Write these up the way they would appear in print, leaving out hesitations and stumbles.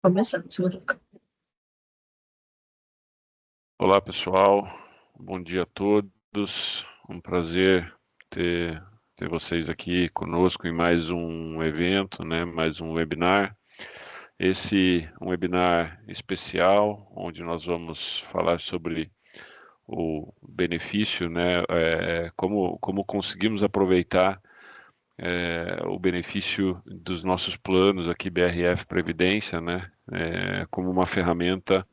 Começamos. Olá, pessoal. Bom dia a todos. Um prazer ter vocês aqui conosco em mais um evento, né? Mais um webinar. Esse é um webinar especial, onde nós vamos falar sobre o benefício, né? Como conseguimos aproveitar o benefício dos nossos planos aqui, BRF Previdência, né? Como uma ferramenta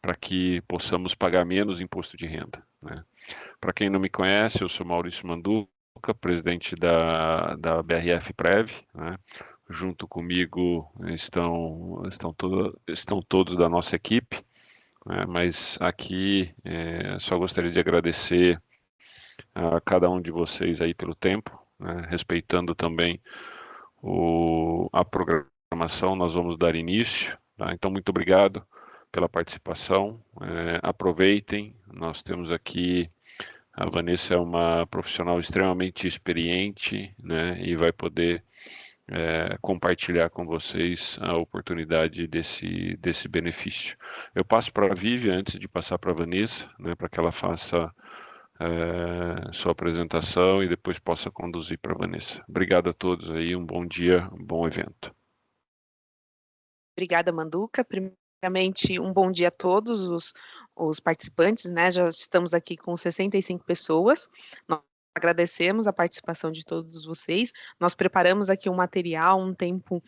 para que possamos pagar menos imposto de renda, né? Para quem não me conhece, eu sou Maurício Manduca, presidente da BRF Prev, né? Junto comigo estão todos da nossa equipe, né? Mas aqui só gostaria de agradecer a cada um de vocês aí pelo tempo, né? Respeitando também a programação, nós vamos dar início, tá? Então, muito obrigado pela participação. Aproveitem, nós temos aqui, a Vanessa é uma profissional extremamente experiente, né, e vai poder compartilhar com vocês a oportunidade desse benefício. Eu passo para a Vivian antes de passar para a Vanessa, né, para que ela faça sua apresentação e depois possa conduzir para a Vanessa. Obrigado a todos aí, um bom dia, um bom evento. Obrigada, Manduca. Primeiramente, um bom dia a todos os participantes, né? Já estamos aqui com 65 pessoas. Nós agradecemos a participação de todos vocês. Nós preparamos aqui um material, um tempo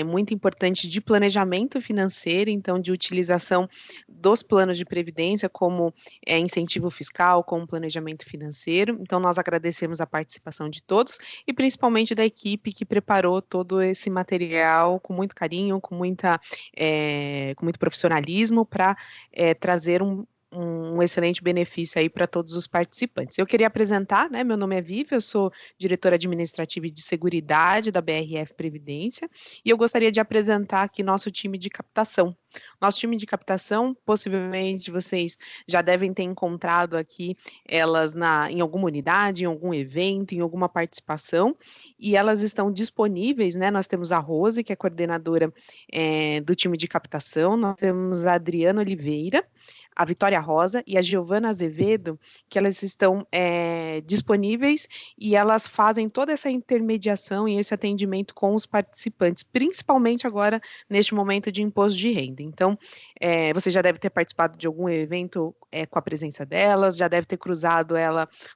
muito importante de planejamento financeiro, então de utilização dos planos de previdência como incentivo fiscal, como planejamento financeiro. Então nós agradecemos a participação de todos e principalmente da equipe que preparou todo esse material com muito carinho, com muito profissionalismo para trazer um excelente benefício aí para todos os participantes. Eu queria apresentar, né, meu nome é Vivi, eu sou diretora administrativa e de seguridade da BRF Previdência, e eu gostaria de apresentar aqui nosso time de captação. Nosso time de captação, possivelmente vocês já devem ter encontrado aqui elas em alguma unidade, em algum evento, em alguma participação, e elas estão disponíveis, né, nós temos a Rose, que é coordenadora do time de captação, nós temos a Adriana Oliveira, a Vitória Rosa e a Giovana Azevedo, que elas estão disponíveis e elas fazem toda essa intermediação e esse atendimento com os participantes, principalmente agora neste momento de imposto de renda. Então, você já deve ter participado de algum evento com a presença delas, já deve ter cruzado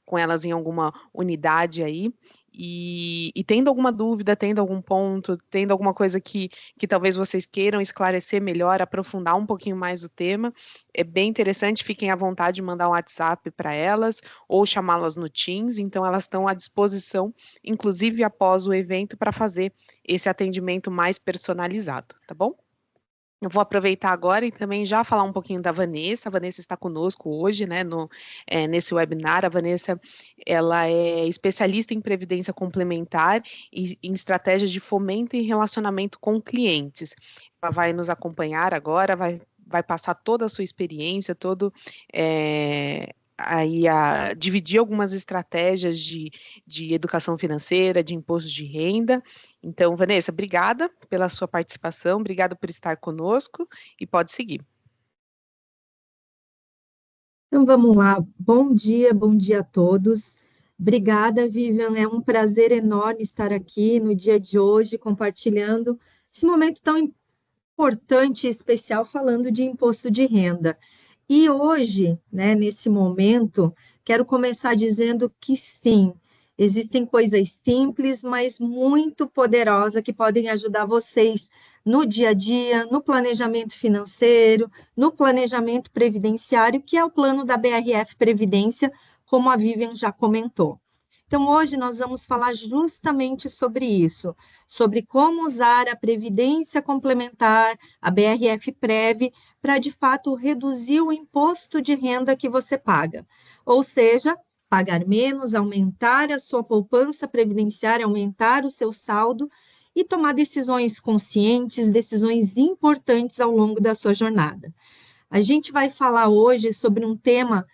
com elas em alguma unidade aí, e tendo alguma dúvida, tendo algum ponto, tendo alguma coisa que talvez vocês queiram esclarecer melhor, aprofundar um pouquinho mais o tema, é bem interessante, fiquem à vontade de mandar um WhatsApp para elas ou chamá-las no Teams, então elas estão à disposição, inclusive após o evento, para fazer esse atendimento mais personalizado, tá bom? Eu vou aproveitar agora e também já falar um pouquinho da Vanessa. A Vanessa está conosco hoje, né, nesse webinar. A Vanessa, ela é especialista em previdência complementar e em estratégias de fomento e relacionamento com clientes. Ela vai nos acompanhar agora, vai passar toda a sua experiência, aí dividir algumas estratégias de educação financeira, de imposto de renda. Então, Vanessa, obrigada pela sua participação, obrigada por estar conosco e pode seguir. Então, vamos lá. Bom dia a todos. Obrigada, Vivian. É um prazer enorme estar aqui no dia de hoje, compartilhando esse momento tão importante e especial, falando de imposto de renda. E hoje, né, nesse momento, quero começar dizendo que sim, existem coisas simples, mas muito poderosas que podem ajudar vocês no dia a dia, no planejamento financeiro, no planejamento previdenciário, que é o plano da BRF Previdência, como a Vivian já comentou. Então, hoje nós vamos falar justamente sobre isso, sobre como usar a previdência complementar, a BRF Prev, para, de fato, reduzir o imposto de renda que você paga. Ou seja, pagar menos, aumentar a sua poupança previdenciária, aumentar o seu saldo e tomar decisões conscientes, decisões importantes ao longo da sua jornada. A gente vai falar hoje sobre um tema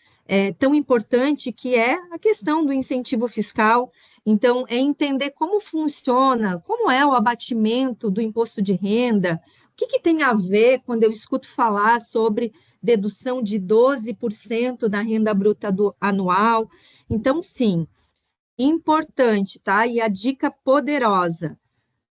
tão importante que é a questão do incentivo fiscal. Então, é entender como funciona, como é o abatimento do imposto de renda, que tem a ver quando eu escuto falar sobre dedução de 12% da renda bruta anual? Então, sim, importante, tá? E a dica poderosa,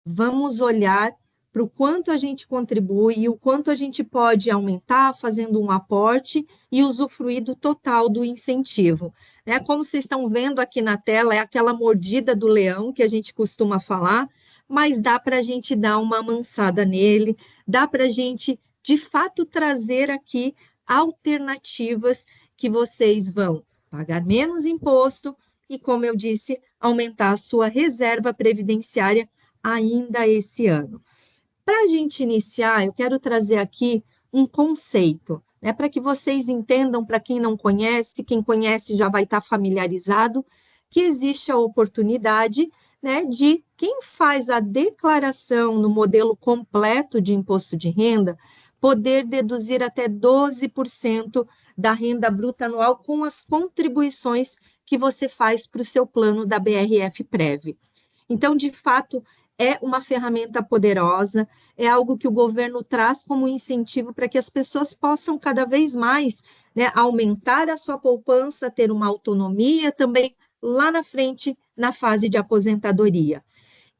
vamos olhar para o quanto a gente contribui e o quanto a gente pode aumentar fazendo um aporte e usufruir do total do incentivo. Né? Como vocês estão vendo aqui na tela, é aquela mordida do leão que a gente costuma falar, mas dá para a gente dar uma amansada nele, dá para a gente, de fato, trazer aqui alternativas que vocês vão pagar menos imposto e, como eu disse, aumentar a sua reserva previdenciária ainda esse ano. Para a gente iniciar, eu quero trazer aqui um conceito, né, para que vocês entendam, para quem não conhece, quem conhece já vai estar familiarizado, que existe a oportunidade, né, de quem faz a declaração no modelo completo de imposto de renda, poder deduzir até 12% da renda bruta anual com as contribuições que você faz para o seu plano da BRF-Prev. Então, de fato, é uma ferramenta poderosa, é algo que o governo traz como incentivo para que as pessoas possam cada vez mais, né, aumentar a sua poupança, ter uma autonomia também lá na frente, na fase de aposentadoria.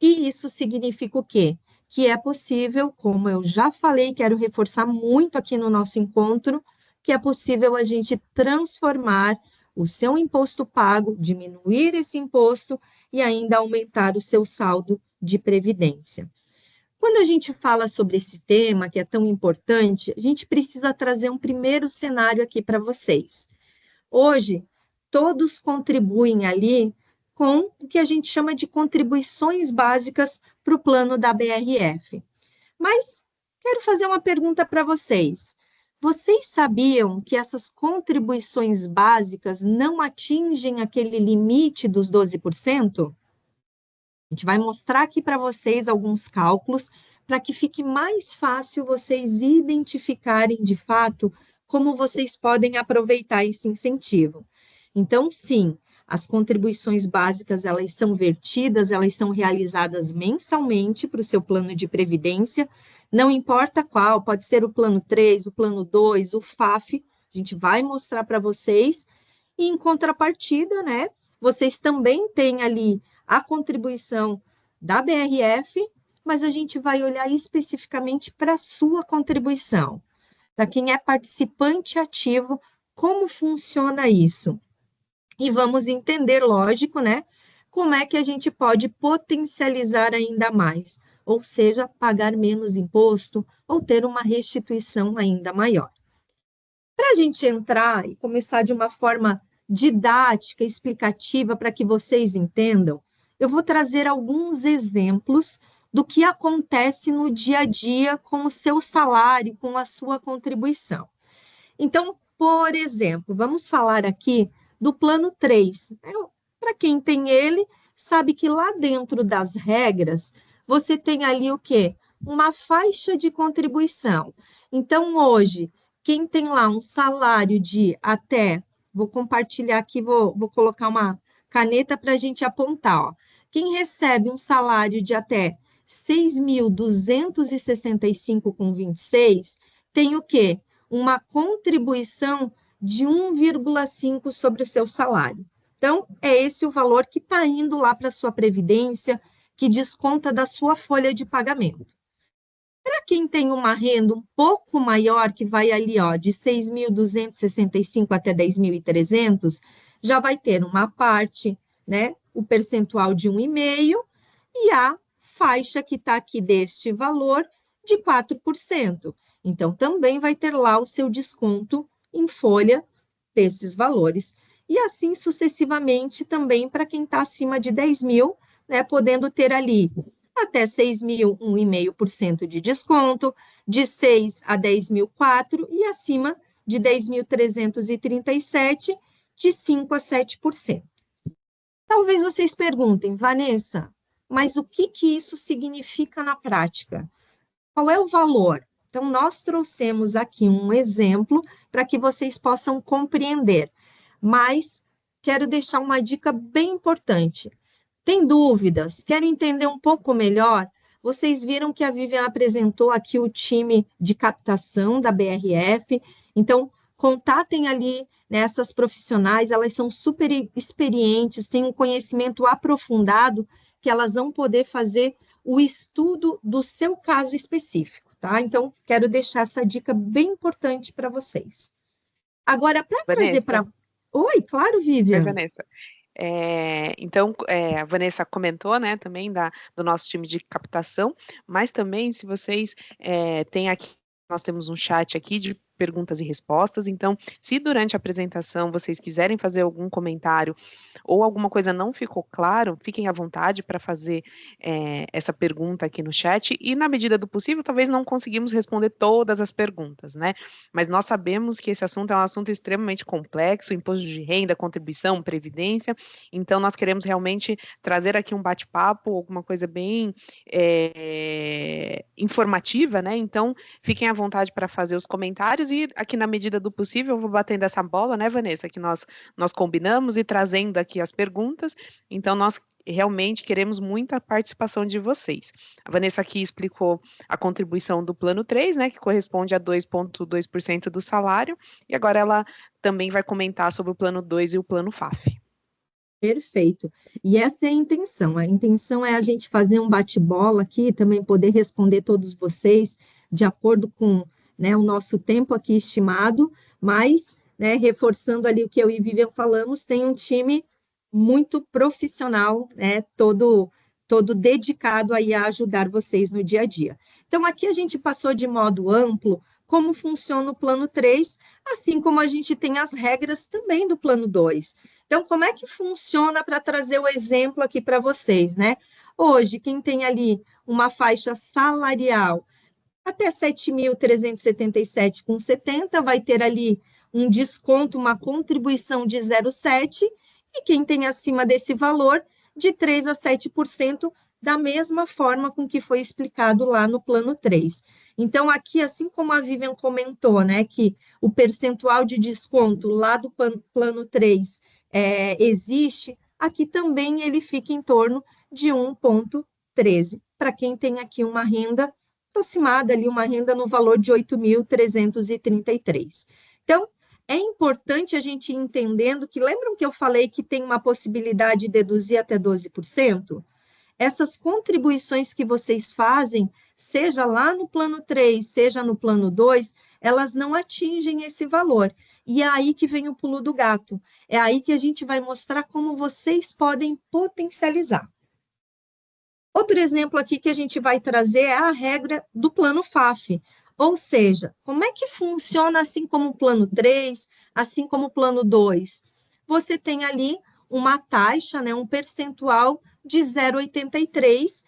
E isso significa o quê? Que é possível, como eu já falei, quero reforçar muito aqui no nosso encontro, que é possível a gente transformar o seu imposto pago, diminuir esse imposto e ainda aumentar o seu saldo de previdência. Quando a gente fala sobre esse tema, que é tão importante, a gente precisa trazer um primeiro cenário aqui para vocês. Hoje, todos contribuem ali com o que a gente chama de contribuições básicas para o plano da BRF. Mas quero fazer uma pergunta para vocês. Vocês sabiam que essas contribuições básicas não atingem aquele limite dos 12%? A gente vai mostrar aqui para vocês alguns cálculos para que fique mais fácil vocês identificarem de fato como vocês podem aproveitar esse incentivo. Então, sim, as contribuições básicas, elas são vertidas, elas são realizadas mensalmente para o seu plano de previdência, não importa qual, pode ser o plano 3, o plano 2, o FAF, a gente vai mostrar para vocês, e em contrapartida, né, vocês também têm ali a contribuição da BRF, mas a gente vai olhar especificamente para a sua contribuição. Para quem é participante ativo, como funciona isso? E vamos entender, lógico, né? Como é que a gente pode potencializar ainda mais, ou seja, pagar menos imposto ou ter uma restituição ainda maior. Para a gente entrar e começar de uma forma didática, explicativa, para que vocês entendam, eu vou trazer alguns exemplos do que acontece no dia a dia com o seu salário, com a sua contribuição. Então, por exemplo, vamos falar aqui do plano 3. Para quem tem ele, sabe que lá dentro das regras, você tem ali o quê? Uma faixa de contribuição. Então, hoje, quem tem lá um salário de até, vou compartilhar aqui, vou colocar uma caneta para a gente apontar, ó. Quem recebe um salário de até 6.265,26 tem o quê? Uma contribuição de 1,5 sobre o seu salário. Então, é esse o valor que está indo lá para a sua previdência, que desconta da sua folha de pagamento. Para quem tem uma renda um pouco maior, que vai ali ó, de 6.265 até 10.300, já vai ter uma parte, né, o percentual de 1,5% e a faixa que está aqui deste valor de 4%. Então, também vai ter lá o seu desconto em folha desses valores. E assim sucessivamente também para quem está acima de 10 mil, né, podendo ter ali até 6 mil, 1,5% de desconto, de 6 a 10 mil, 4%, e acima de 10.337, de 5 a 7%. Talvez vocês perguntem, Vanessa, mas o que isso significa na prática? Qual é o valor? Então, nós trouxemos aqui um exemplo para que vocês possam compreender, mas quero deixar uma dica bem importante. Tem dúvidas? Quer entender um pouco melhor? Vocês viram que a Vivian apresentou aqui o time de captação da BRF, então contatem ali nessas profissionais, elas são super experientes, têm um conhecimento aprofundado, que elas vão poder fazer o estudo do seu caso específico, tá? Então, quero deixar essa dica bem importante para vocês. Agora, para trazer para... Oi, claro, Vivian. Oi, Vanessa. Então, a Vanessa comentou, né, também do nosso time de captação, mas também, se vocês têm aqui, nós temos um chat aqui de perguntas e respostas, então, se durante a apresentação vocês quiserem fazer algum comentário ou alguma coisa não ficou claro, fiquem à vontade para fazer essa pergunta aqui no chat, e na medida do possível, talvez não conseguimos responder todas as perguntas, né, mas nós sabemos que esse assunto é um assunto extremamente complexo, imposto de renda, contribuição, previdência, então nós queremos realmente trazer aqui um bate-papo, alguma coisa bem informativa, né, então fiquem à vontade para fazer os comentários, e aqui na medida do possível eu vou batendo essa bola, né, Vanessa, que nós combinamos e trazendo aqui as perguntas, então nós realmente queremos muita participação de vocês. A Vanessa aqui explicou a contribuição do plano 3, né, que corresponde a 2,2% do salário, e agora ela também vai comentar sobre o plano 2 e o plano FAF. Perfeito. E essa é a intenção. A intenção é a gente fazer um bate-bola aqui, também poder responder todos vocês de acordo com, né, o nosso tempo aqui estimado, mas, né, reforçando ali o que eu e Vivian falamos, tem um time muito profissional, né, todo dedicado aí a ajudar vocês no dia a dia. Então, aqui a gente passou de modo amplo como funciona o plano 3, assim como a gente tem as regras também do plano 2. Então, como é que funciona para trazer o exemplo aqui para vocês, né? Hoje, quem tem ali uma faixa salarial até 7.377,70 vai ter ali um desconto, uma contribuição de 0,7, e quem tem acima desse valor, de 3% a 7%, da mesma forma com que foi explicado lá no plano 3. Então, aqui, assim como a Vivian comentou, né, que o percentual de desconto lá do plano 3 existe, aqui também ele fica em torno de 1,13, para quem tem aqui uma renda aproximada ali, uma renda no valor de 8.333. Então, é importante a gente ir entendendo que, lembram que eu falei que tem uma possibilidade de deduzir até 12%? Essas contribuições que vocês fazem, seja lá no plano 3, seja no plano 2, elas não atingem esse valor. E é aí que vem o pulo do gato. É aí que a gente vai mostrar como vocês podem potencializar. Outro exemplo aqui que a gente vai trazer é a regra do plano FAF, ou seja, como é que funciona assim como o plano 3, assim como o plano 2? Você tem ali uma taxa, né, um percentual de 0,83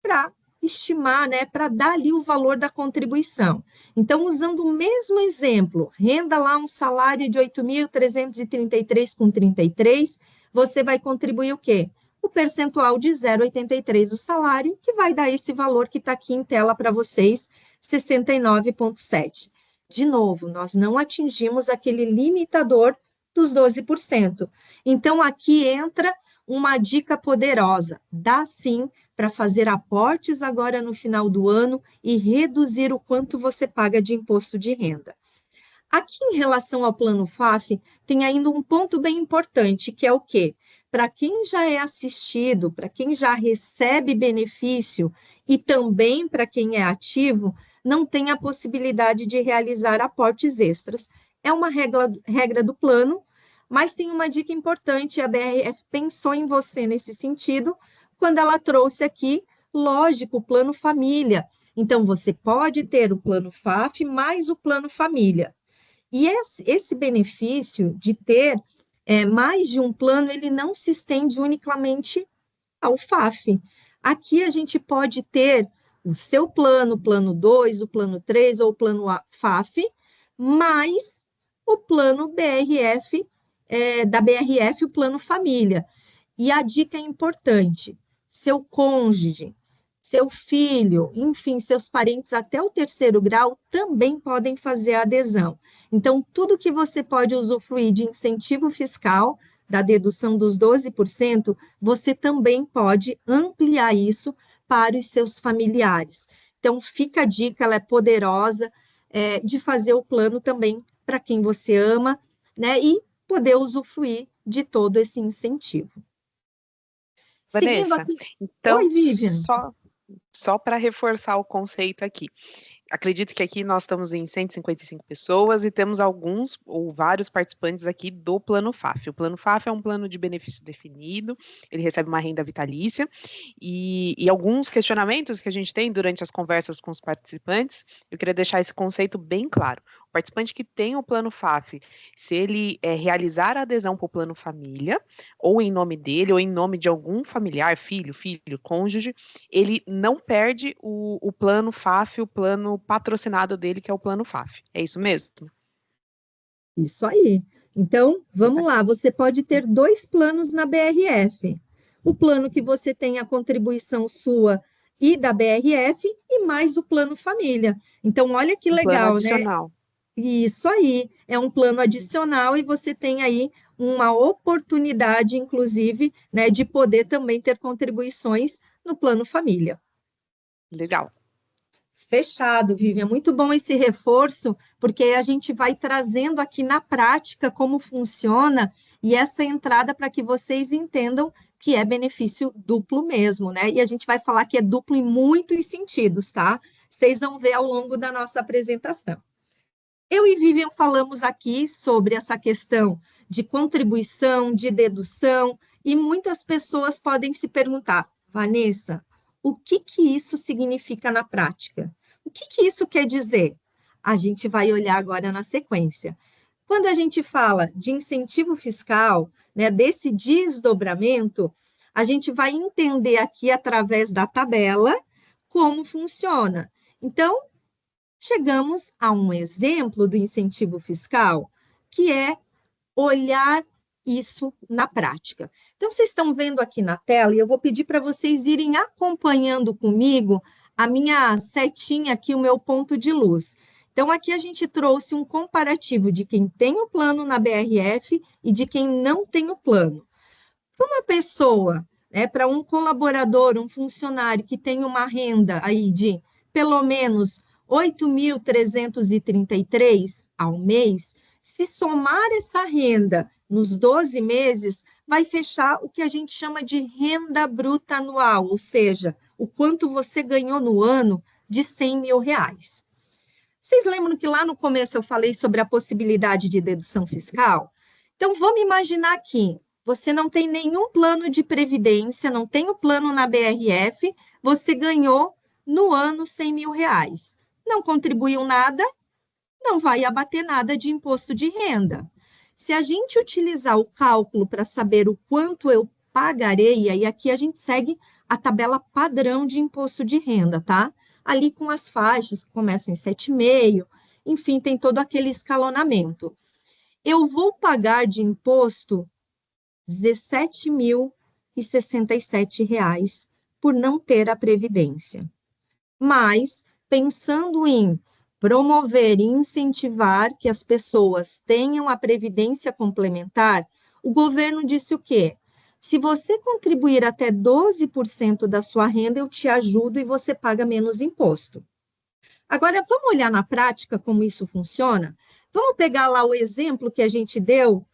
para estimar, né, para dar ali o valor da contribuição. Então, usando o mesmo exemplo, renda lá um salário de 8.333,33, você vai contribuir o quê? O percentual de 0,83 do salário, que vai dar esse valor que está aqui em tela para vocês, 69,7. De novo, nós não atingimos aquele limitador dos 12%. Então, aqui entra uma dica poderosa. Dá sim para fazer aportes agora no final do ano e reduzir o quanto você paga de imposto de renda. Aqui, em relação ao plano FAF, tem ainda um ponto bem importante, que é o quê? Para quem já é assistido, para quem já recebe benefício e também para quem é ativo, não tem a possibilidade de realizar aportes extras. É uma regra do plano, mas tem uma dica importante, a BRF pensou em você nesse sentido, quando ela trouxe aqui, lógico, o plano família. Então, você pode ter o plano FAF mais o plano família. E esse benefício de ter mais de um plano, ele não se estende unicamente ao FAF. Aqui a gente pode ter o seu plano, o plano 2, o plano 3 ou o plano FAF, mais o plano BRF, da BRF, o plano família. E a dica é importante, seu cônjuge, seu filho, enfim, seus parentes até o 3º grau também podem fazer a adesão. Então, tudo que você pode usufruir de incentivo fiscal, da dedução dos 12%, você também pode ampliar isso para os seus familiares. Então, fica a dica, ela é poderosa, de fazer o plano também para quem você ama, né? E poder usufruir de todo esse incentivo. Seguindo Vanessa, aqui. então, Oi, Vivian. só para reforçar o conceito aqui. Acredito que aqui nós estamos em 155 pessoas e temos alguns ou vários participantes aqui do Plano FAF. O Plano FAF é um plano de benefício definido, ele recebe uma renda vitalícia e alguns questionamentos que a gente tem durante as conversas com os participantes, eu queria deixar esse conceito bem claro. O participante que tem o Plano FAF, se ele realizar a adesão para o Plano Família, ou em nome dele, ou em nome de algum familiar, filho, cônjuge, ele não perde o Plano FAF, o plano patrocinado dele, que é o Plano FAF. É isso mesmo? Isso aí. Então, vamos lá. Você pode ter 2 planos na BRF. O plano que você tem a contribuição sua e da BRF e mais o plano família. Então, olha que legal, plano adicional. Né? Isso aí. É um plano adicional e você tem aí uma oportunidade, inclusive, né, de poder também ter contribuições no plano família. Legal. Fechado, Vivian. Muito bom esse reforço, porque a gente vai trazendo aqui na prática como funciona e essa entrada para que vocês entendam que é benefício duplo mesmo, né? E a gente vai falar que é duplo em muitos sentidos, tá? Vocês vão ver ao longo da nossa apresentação. Eu e Vivian falamos aqui sobre essa questão de contribuição, de dedução, e muitas pessoas podem se perguntar, Vanessa, o que isso significa na prática? O que isso quer dizer? A gente vai olhar agora na sequência. Quando a gente fala de incentivo fiscal, né, desse desdobramento, a gente vai entender aqui através da tabela como funciona. Então, chegamos a um exemplo do incentivo fiscal, que é olhar isso na prática. Então, vocês estão vendo aqui na tela, e eu vou pedir para vocês irem acompanhando comigo a minha setinha aqui, o meu ponto de luz. Então, aqui a gente trouxe um comparativo de quem tem o plano na BRF e de quem não tem o plano. Para uma pessoa, para um colaborador, um funcionário que tem uma renda aí de pelo menos 8.333 ao mês, se somar essa renda nos 12 meses, vai fechar o que a gente chama de renda bruta anual, ou seja, o quanto você ganhou no ano de R$100 mil. Vocês lembram que lá no começo eu falei sobre a possibilidade de dedução fiscal? Então, vamos imaginar aqui, você não tem nenhum plano de previdência, não tem o plano na BRF, você ganhou no ano R$100 mil. Não contribuiu nada, não vai abater nada de imposto de renda. Se a gente utilizar o cálculo para saber o quanto eu pagarei, aí aqui a gente segue a tabela padrão de imposto de renda, tá? Ali com as faixas que começam em 7,5, enfim, tem todo aquele escalonamento. Eu vou pagar de imposto R$17.067 por não ter a previdência. Mas, pensando em promover e incentivar que as pessoas tenham a previdência complementar, o governo disse o quê? Se você contribuir até 12% da sua renda, eu te ajudo e você paga menos imposto. Agora, vamos olhar na prática como isso funciona? Vamos pegar lá o exemplo que a gente deu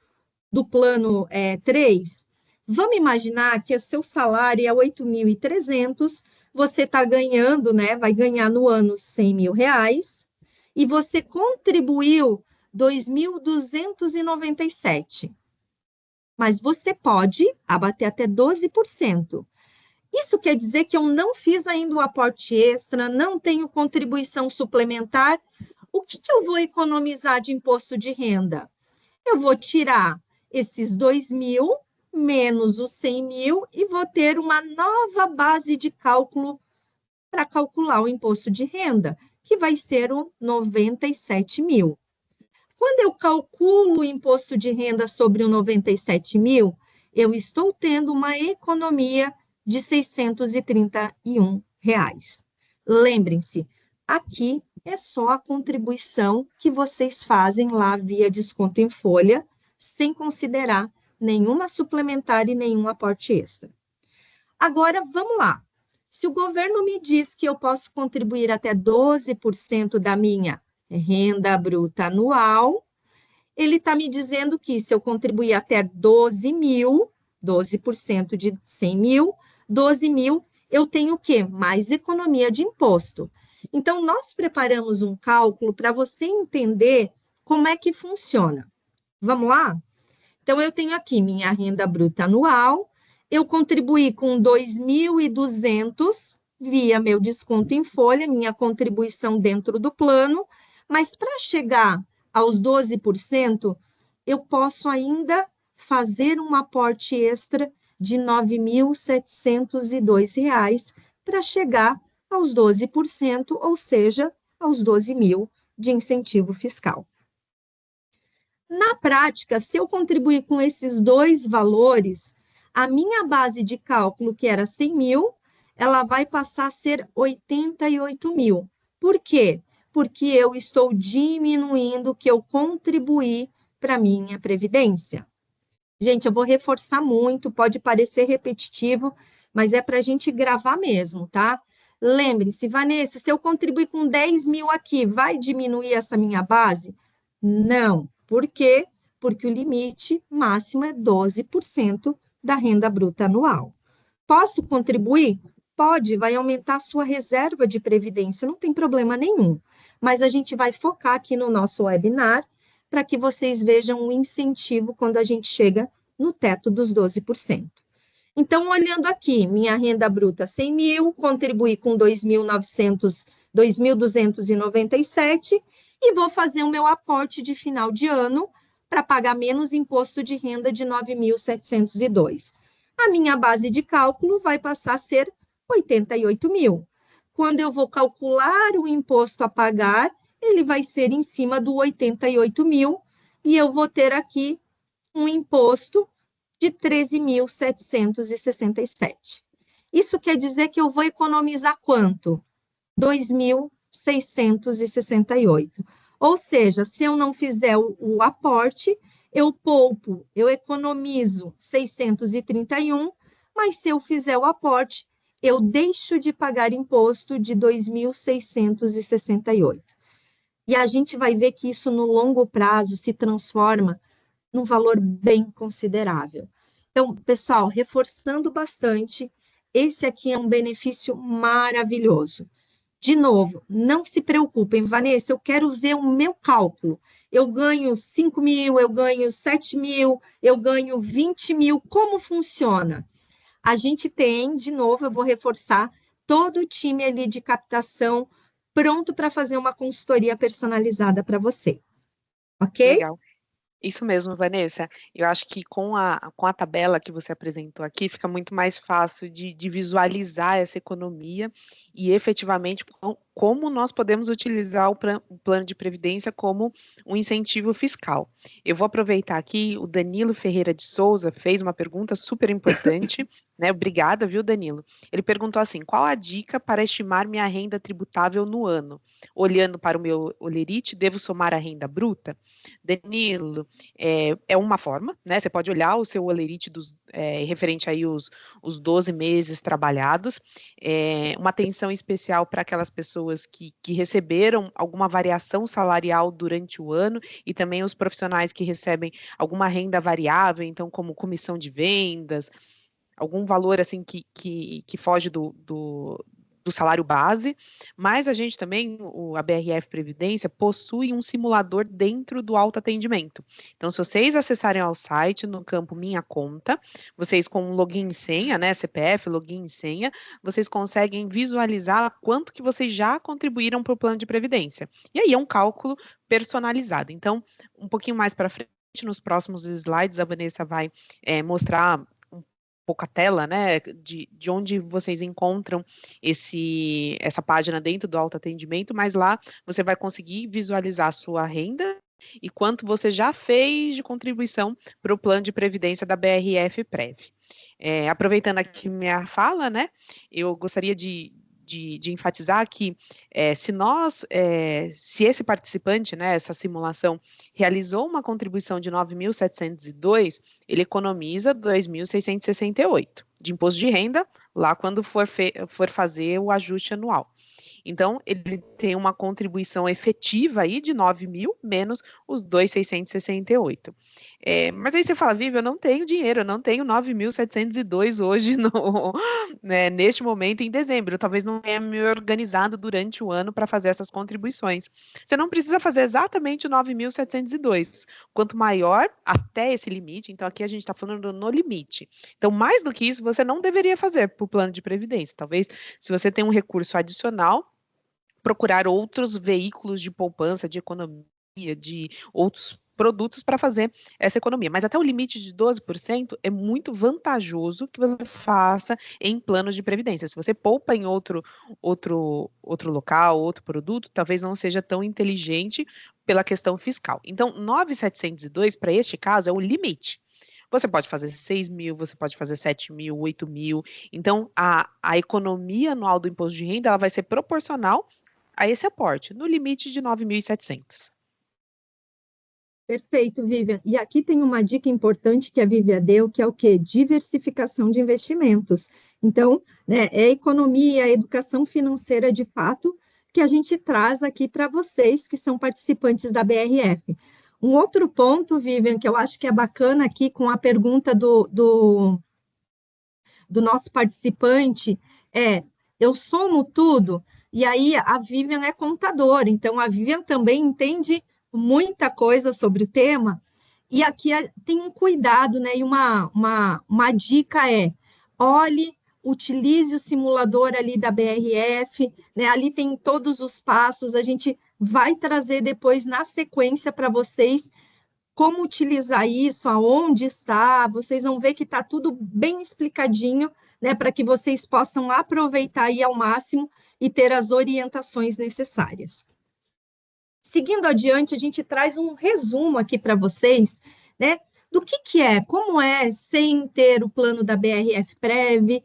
do plano 3. Vamos imaginar que o seu salário é 8.300, você está ganhando, né? Vai ganhar no ano R$100 mil, e você contribuiu 2.297. Mas você pode abater até 12%. Isso quer dizer que eu não fiz ainda o aporte extra, não tenho contribuição suplementar. O que eu vou economizar de imposto de renda? Eu vou tirar esses 2.000 menos os 100 mil e vou ter uma nova base de cálculo para calcular o imposto de renda, que vai ser o 97 mil. Quando eu calculo o imposto de renda sobre o 97 mil, eu estou tendo uma economia de R$631. Lembrem-se, aqui é só a contribuição que vocês fazem lá via desconto em folha, sem considerar nenhuma suplementar e nenhum aporte extra. Agora, vamos lá. Se o governo me diz que eu posso contribuir até 12% da minha renda bruta anual, ele está me dizendo que se eu contribuir até 12 mil, 12% de 100 mil, 12 mil, eu tenho o quê? Mais economia de imposto. Então, nós preparamos um cálculo para você entender como é que funciona. Vamos lá? Então, eu tenho aqui minha renda bruta anual, eu contribuí com 2.200 via meu desconto em folha, minha contribuição dentro do plano, mas para chegar aos 12%, eu posso ainda fazer um aporte extra de R$ 9.702 para chegar aos 12%, ou seja, aos 12 mil de incentivo fiscal. Na prática, se eu contribuir com esses dois valores, a minha base de cálculo, que era 100 mil, ela vai passar a ser 88 mil. Por quê? Porque eu estou diminuindo o que eu contribuí para a minha previdência. Gente, eu vou reforçar muito, pode parecer repetitivo, mas é para a gente gravar mesmo, tá? Lembre-se, Vanessa, se eu contribuir com 10 mil aqui, vai diminuir essa minha base? Não. Por quê? Porque o limite máximo é 12% da renda bruta anual. Posso contribuir? Pode, vai aumentar a sua reserva de previdência, não tem problema nenhum. Mas a gente vai focar aqui no nosso webinar para que vocês vejam o incentivo quando a gente chega no teto dos 12%. Então, olhando aqui, minha renda bruta 100 mil, contribuí com 2.297 e vou fazer o meu aporte de final de ano para pagar menos imposto de renda de 9.702. A minha base de cálculo vai passar a ser 88 mil. Quando eu vou calcular o imposto a pagar, ele vai ser em cima do 88 mil e eu vou ter aqui um imposto de 13.767. Isso quer dizer que eu vou economizar quanto? 2.668. Ou seja, se eu não fizer o aporte, eu poupo, eu economizo 631, mas se eu fizer o aporte, eu deixo de pagar imposto de 2.668. E a gente vai ver que isso no longo prazo se transforma num valor bem considerável. Então, pessoal, reforçando bastante, esse aqui é um benefício maravilhoso. De novo, não se preocupem, Vanessa, eu quero ver o meu cálculo. Eu ganho 5 mil, eu ganho 7 mil, eu ganho 20 mil, como funciona? A gente tem, de novo, eu vou reforçar, todo o time ali de captação pronto para fazer uma consultoria personalizada para você. Ok? Legal. Isso mesmo, Vanessa. Eu acho que com a tabela que você apresentou aqui, fica muito mais fácil de visualizar essa economia e efetivamente como nós podemos utilizar o plano de previdência como um incentivo fiscal. Eu vou aproveitar aqui, o Danilo Ferreira de Souza fez uma pergunta super importante, né? Obrigada, viu, Danilo? Ele perguntou assim: qual a dica para estimar minha renda tributável no ano? Olhando para o meu holerite, devo somar a renda bruta? Danilo, é uma forma, né? Você pode olhar o seu holerite referente aí os 12 meses trabalhados, uma atenção especial para aquelas pessoas que receberam alguma variação salarial durante o ano e também os profissionais que recebem alguma renda variável, então como comissão de vendas, algum valor assim que foge do salário base, mas a gente também, a BRF Previdência, possui um simulador dentro do autoatendimento. Então, se vocês acessarem ao site, no campo Minha Conta, vocês com login e senha, né, CPF, login e senha, vocês conseguem visualizar quanto que vocês já contribuíram para o plano de previdência. E aí é um cálculo personalizado. Então, um pouquinho mais para frente, nos próximos slides, a Vanessa vai mostrar pouca tela, né, de onde vocês encontram essa página dentro do autoatendimento, mas lá você vai conseguir visualizar a sua renda e quanto você já fez de contribuição para o plano de previdência da BRF Prev. Aproveitando aqui minha fala, né, eu gostaria de de enfatizar que se esse participante, né, essa simulação, realizou uma contribuição de 9.702, ele economiza 2.668 de imposto de renda, lá quando for fazer o ajuste anual. Então, ele tem uma contribuição efetiva aí de 9.000 menos os 2.668. Mas aí você fala, Vivi, eu não tenho dinheiro, eu não tenho 9.702 hoje né, neste momento em dezembro. Eu talvez não tenha me organizado durante o ano para fazer essas contribuições. Você não precisa fazer exatamente o 9.702. Quanto maior até esse limite, então aqui a gente está falando no limite. Então, mais do que isso, você não deveria fazer para o plano de previdência. Talvez, se você tem um recurso adicional, procurar outros veículos de poupança, de economia, de outros produtos para fazer essa economia. Mas até o limite de 12% é muito vantajoso que você faça em planos de previdência. Se você poupa em outro local, outro produto, talvez não seja tão inteligente pela questão fiscal. Então, 9.702 para este caso é o limite. Você pode fazer 6.000, você pode fazer 7.000, 8.000. Então, a economia anual do imposto de renda ela vai ser proporcional a esse aporte, no limite de 9.700. Perfeito, Vivian. E aqui tem uma dica importante que a Vivian deu, que é o quê? Diversificação de investimentos. Então, né, é economia, educação financeira de fato, que a gente traz aqui para vocês que são participantes da BRF. Um outro ponto, Vivian, que eu acho que é bacana aqui com a pergunta do nosso participante eu somo tudo, e aí a Vivian é contadora, então a Vivian também entende muita coisa sobre o tema, e aqui tem um cuidado, né, e uma dica olhe, utilize o simulador ali da BRF, né, ali tem todos os passos, a gente vai trazer depois na sequência para vocês como utilizar isso, aonde está, vocês vão ver que está tudo bem explicadinho, né, para que vocês possam aproveitar aí ao máximo e ter as orientações necessárias. Seguindo adiante, a gente traz um resumo aqui para vocês, né, do que é, como é sem ter o plano da BRF Prev,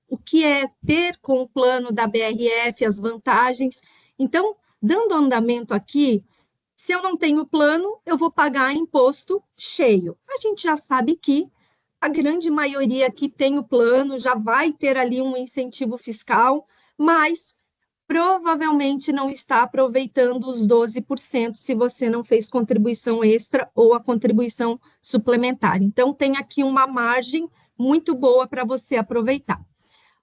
o que é ter com o plano da BRF, as vantagens. Então, dando andamento aqui, se eu não tenho plano, eu vou pagar imposto cheio. A gente já sabe que a grande maioria que tem o plano já vai ter ali um incentivo fiscal, mas provavelmente não está aproveitando os 12% se você não fez contribuição extra ou a contribuição suplementar. Então, tem aqui uma margem muito boa para você aproveitar.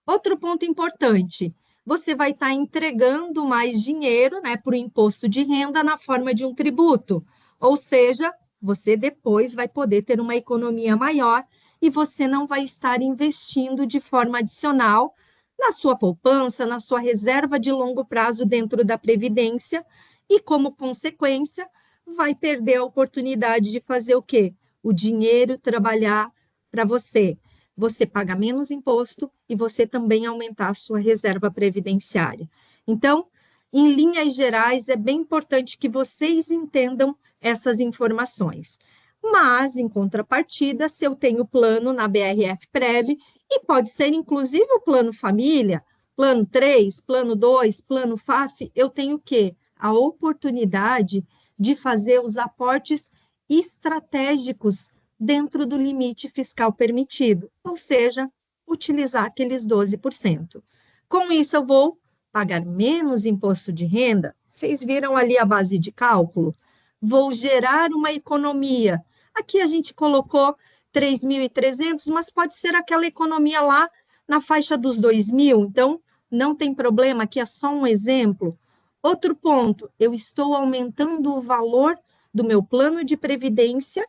Outro ponto importante, você vai estar entregando mais dinheiro, né, para o imposto de renda na forma de um tributo, ou seja, você depois vai poder ter uma economia maior e você não vai estar investindo de forma adicional na sua poupança, na sua reserva de longo prazo dentro da Previdência e, como consequência, vai perder a oportunidade de fazer o quê? O dinheiro trabalhar para você. Você paga menos imposto e você também aumentar a sua reserva previdenciária. Então, em linhas gerais, é bem importante que vocês entendam essas informações. Mas, em contrapartida, se eu tenho plano na BRF Prev, e pode ser inclusive o plano família, plano 3, plano 2, plano FAF, eu tenho o quê? A oportunidade de fazer os aportes estratégicos dentro do limite fiscal permitido, ou seja, utilizar aqueles 12%. Com isso, eu vou pagar menos imposto de renda. Vocês viram ali a base de cálculo? Vou gerar uma economia. Aqui a gente colocou 3.300, mas pode ser aquela economia lá na faixa dos 2.000, então não tem problema, aqui é só um exemplo. Outro ponto, eu estou aumentando o valor do meu plano de previdência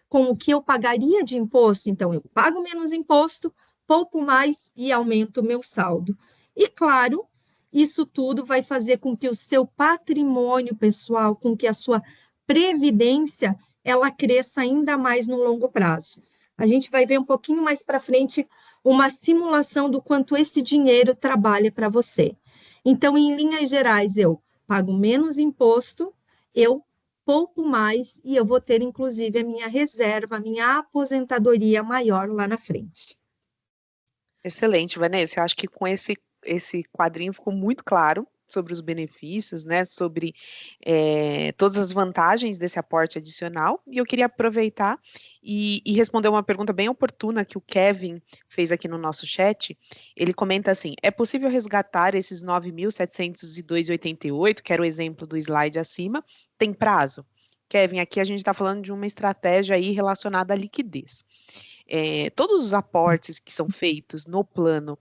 com o que eu pagaria de imposto, então eu pago menos imposto, poupo mais e aumento o meu saldo. E claro, isso tudo vai fazer com que o seu patrimônio pessoal, com que a sua previdência, ela cresça ainda mais no longo prazo. A gente vai ver um pouquinho mais para frente uma simulação do quanto esse dinheiro trabalha para você. Então, em linhas gerais, eu pago menos imposto, eu poupo mais e eu vou ter, inclusive, a minha reserva, a minha aposentadoria maior lá na frente. Excelente, Vanessa. Eu acho que com esse quadrinho ficou muito claro sobre os benefícios, né, sobre todas as vantagens desse aporte adicional, e eu queria aproveitar e responder uma pergunta bem oportuna que o Kevin fez aqui no nosso chat. Ele comenta assim: é possível resgatar esses 9.702,88, que era o exemplo do slide acima, tem prazo? Kevin, aqui a gente está falando de uma estratégia aí relacionada à liquidez. Todos os aportes que são feitos no plano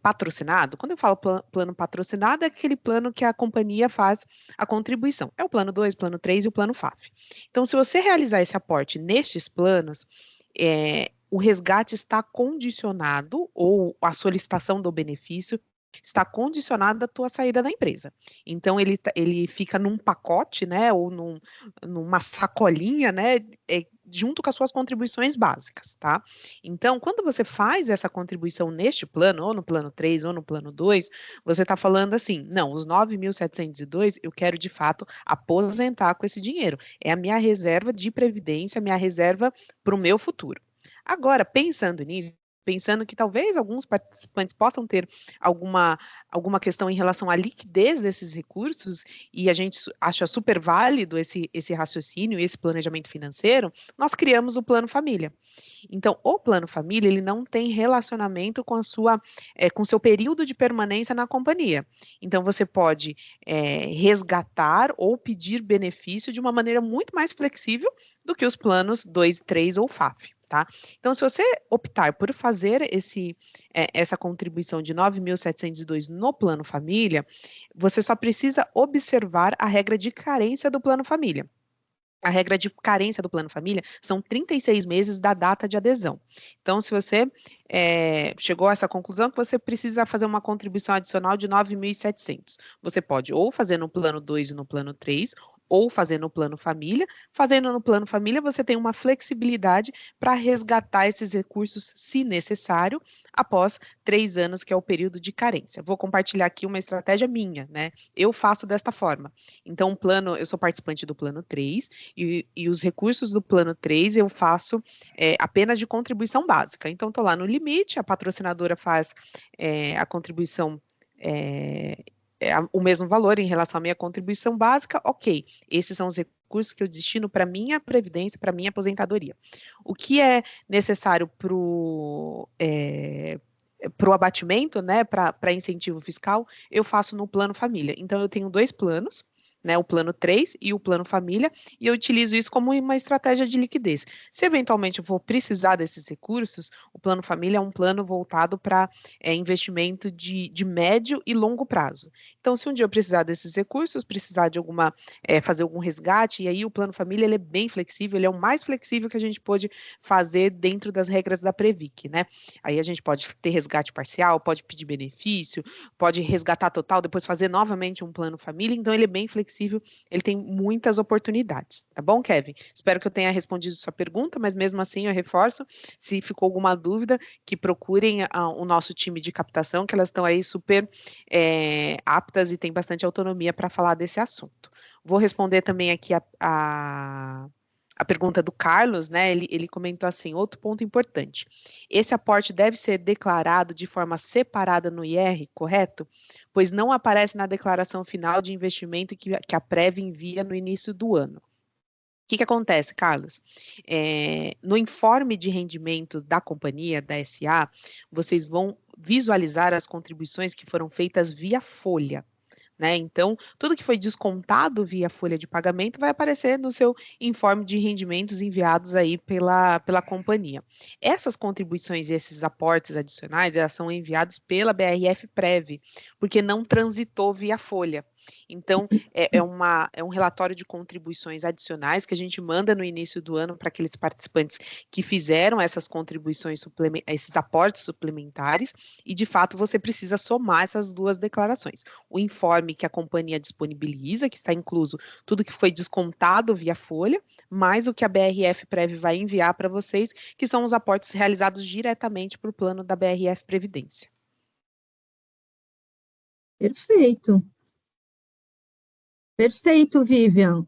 patrocinado, quando eu falo plano patrocinado, é aquele plano que a companhia faz a contribuição. É o plano 2, plano 3 e o plano FAF. Então, se você realizar esse aporte nestes planos, o resgate está condicionado, ou a solicitação do benefício está condicionada à tua saída da empresa. Então, ele fica num pacote, né, ou numa sacolinha, né, junto com as suas contribuições básicas, tá? Então, quando você faz essa contribuição neste plano, ou no plano 3, ou no plano 2, você está falando assim, não, os 9.702 eu quero, de fato, aposentar com esse dinheiro. É a minha reserva de previdência, a minha reserva para o meu futuro. Agora, pensando nisso, pensando que talvez alguns participantes possam ter alguma questão em relação à liquidez desses recursos, e a gente acha super válido esse raciocínio, esse planejamento financeiro, nós criamos o Plano Família. Então, o Plano Família, ele não tem relacionamento com com o seu período de permanência na companhia. Então, você pode resgatar ou pedir benefício de uma maneira muito mais flexível do que os planos 2, 3 ou FAF. Tá? Então, se você optar por fazer essa contribuição de 9.702 no Plano Família, você só precisa observar a regra de carência do Plano Família. A regra de carência do Plano Família são 36 meses da data de adesão. Então, se você chegou a essa conclusão, que você precisa fazer uma contribuição adicional de 9.700. Você pode ou fazer no Plano 2 e no Plano 3, ou fazer no Plano Família. Fazendo no Plano Família, você tem uma flexibilidade para resgatar esses recursos, se necessário, após 3 anos, que é o período de carência. Vou compartilhar aqui uma estratégia minha, né? Eu faço desta forma. Então, eu sou participante do Plano 3, e os recursos do Plano 3 eu faço apenas de contribuição básica. Então, estou lá no limite, a patrocinadora faz a contribuição o mesmo valor em relação à minha contribuição básica, ok. Esses são os recursos que eu destino para minha previdência, para minha aposentadoria. O que é necessário para o abatimento, né, para incentivo fiscal, eu faço no Plano Família. Então, eu tenho 2 planos, né, o Plano 3 e o Plano Família, e eu utilizo isso como uma estratégia de liquidez. Se eventualmente eu for precisar desses recursos, o Plano Família é um plano voltado para investimento de médio e longo prazo. Então, se um dia eu precisar desses recursos, precisar de fazer algum resgate, e aí o Plano Família ele é bem flexível, ele é o mais flexível que a gente pode fazer dentro das regras da Previc, né? Aí a gente pode ter resgate parcial, pode pedir benefício, pode resgatar total, depois fazer novamente um Plano Família, então ele é bem flexível, ele tem muitas oportunidades, tá bom, Kevin? Espero que eu tenha respondido sua pergunta, mas mesmo assim eu reforço, se ficou alguma dúvida, que procurem o nosso time de captação, que elas estão aí super aptas e têm bastante autonomia para falar desse assunto. Vou responder também aqui a pergunta do Carlos, né? Ele comentou assim: outro ponto importante. Esse aporte deve ser declarado de forma separada no IR, correto? Pois não aparece na declaração final de investimento que a Prev envia no início do ano. O que acontece, Carlos? No informe de rendimento da companhia, da SA, vocês vão visualizar as contribuições que foram feitas via folha. Né? Então, tudo que foi descontado via folha de pagamento vai aparecer no seu informe de rendimentos enviados aí pela companhia. Essas contribuições e esses aportes adicionais, elas são enviados pela BRF Prev, porque não transitou via folha. Então, é um relatório de contribuições adicionais que a gente manda no início do ano para aqueles participantes que fizeram essas contribuições, esses aportes suplementares, e de fato você precisa somar essas duas declarações. O informe que a companhia disponibiliza, que está incluso tudo que foi descontado via folha, mais o que a BRF Prev vai enviar para vocês, que são os aportes realizados diretamente para o plano da BRF Previdência. Perfeito. Perfeito, Vivian.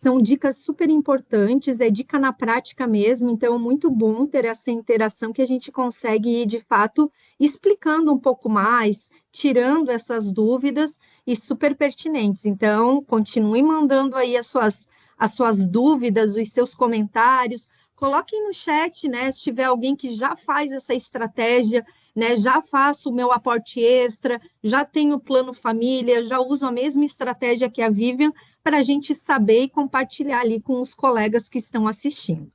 São dicas super importantes, é dica na prática mesmo, então é muito bom ter essa interação que a gente consegue ir, de fato, explicando um pouco mais, tirando essas dúvidas e super pertinentes. Então, continue mandando aí as suas dúvidas, os seus comentários, coloquem no chat, né, se tiver alguém que já faz essa estratégia, né, já faço o meu aporte extra, já tenho plano família, já uso a mesma estratégia que a Vivian, para a gente saber e compartilhar ali com os colegas que estão assistindo.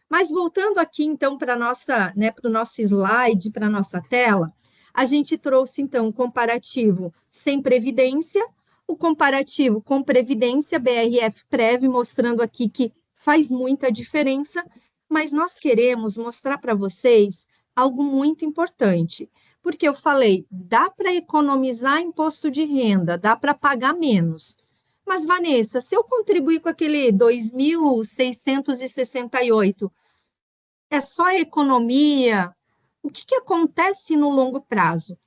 Mas voltando aqui, então, para o nosso slide, para a nossa tela, a gente trouxe, então, o comparativo sem previdência, o comparativo com previdência, BRF Prev, mostrando aqui que faz muita diferença, mas nós queremos mostrar para vocês algo muito importante, porque eu falei, dá para economizar imposto de renda, dá para pagar menos. Mas, Vanessa, se eu contribuir com aquele 2.668, é só economia? O que acontece no longo prazo?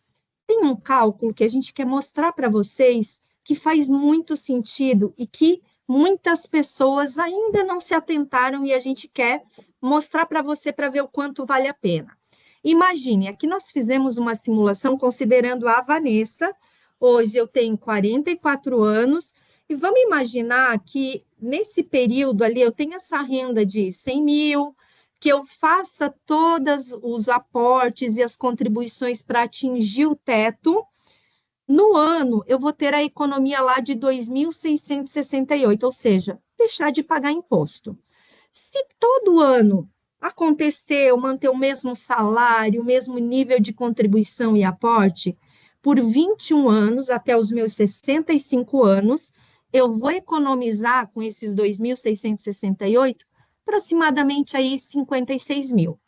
Tem um cálculo que a gente quer mostrar para vocês que faz muito sentido e que muitas pessoas ainda não se atentaram e a gente quer mostrar para você para ver o quanto vale a pena. Imagine, aqui nós fizemos uma simulação considerando a Vanessa, hoje eu tenho 44 anos, e vamos imaginar que nesse período ali eu tenho essa renda de 100 mil, que eu faça todos os aportes e as contribuições para atingir o teto. No ano, eu vou ter a economia lá de 2.668, ou seja, deixar de pagar imposto. Se todo ano acontecer eu manter o mesmo salário, o mesmo nível de contribuição e aporte, por 21 anos, até os meus 65 anos, eu vou economizar com esses 2.668 aproximadamente aí 56 mil.